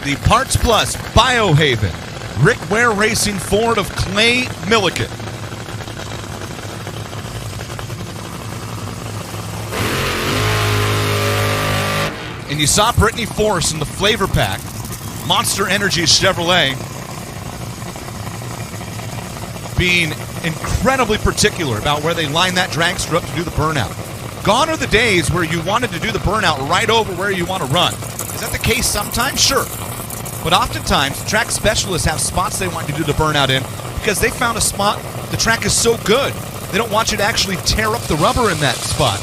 the Parts Plus Biohaven Rick Ware Racing Ford of Clay Millican. And you saw Brittany Force in the flavor pack, Monster Energy Chevrolet, being incredibly particular about where they line that dragster up to do the burnout. Gone are the days where you wanted to do the burnout right over where you want to run. Is that the case sometimes? Sure. But oftentimes, track specialists have spots they want you to do the burnout in because they found a spot, the track is so good, they don't want you to actually tear up the rubber in that spot.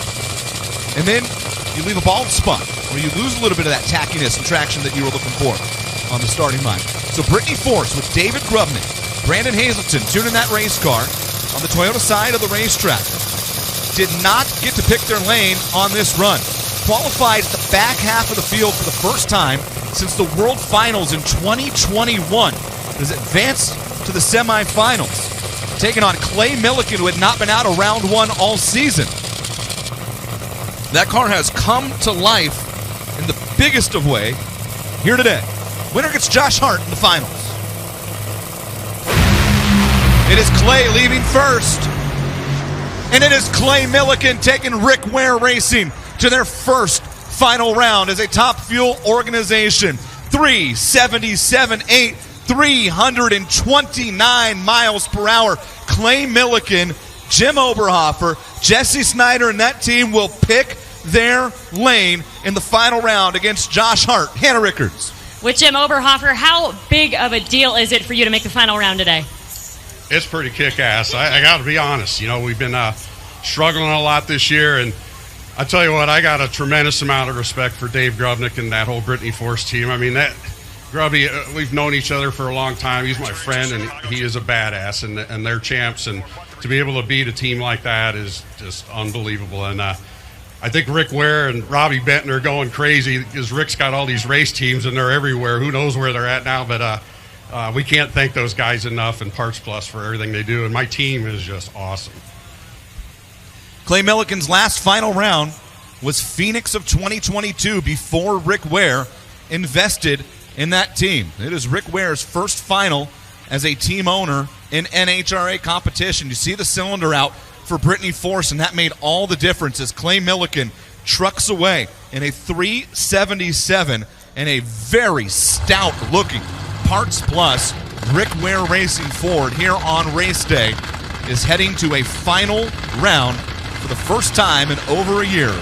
And then you leave a bald spot where you lose a little bit of that tackiness and traction that you were looking for on the starting line. So Brittany Force with David Grubnick, Brandon Hazelton tuning that race car on the Toyota side of the racetrack. Did not get to pick their lane on this run. Qualified at the back half of the field for the first time since the World Finals in 2021. Has advanced to the semifinals, taking on Clay Millican, who had not been out of round one all season. That car has come to life in the biggest of way here today. Winner gets Josh Hart in the finals. It is Clay leaving first. And it is Clay Millican taking Rick Ware Racing to their first final round as a Top Fuel organization. 377.8, 329 miles per hour. Clay Millican, Jim Oberhofer, Jesse Snyder, and that team will pick their lane in the final round against Josh Hart. Hannah Rickards. With Jim Oberhofer, how big of a deal is it for you to make the final round today? It's pretty kick-ass. I got to be honest. You know, we've been struggling a lot this year, and I tell you what, I got a tremendous amount of respect for Dave Grubnick and that whole Brittany Force team. I mean, that Grubby, we've known each other for a long time. He's my friend, and he is a badass, and they're champs. And to be able to beat a team like that is just unbelievable. And I think Rick Ware and Robbie Benton are going crazy because Rick's got all these race teams, and they're everywhere. Who knows where they're at now, but we can't thank those guys enough and Parts Plus for everything they do, and my team is just awesome. Clay Millican's last final round was Phoenix of 2022 before Rick Ware invested in that team. It is Rick Ware's first final as a team owner in NHRA competition. You see the cylinder out for Brittany Force, and that made all the difference as Clay Millican trucks away in a 377 and a very stout-looking Parts Plus Rick Ware Racing Ford here on race day is heading to a final round for the first time in over a year.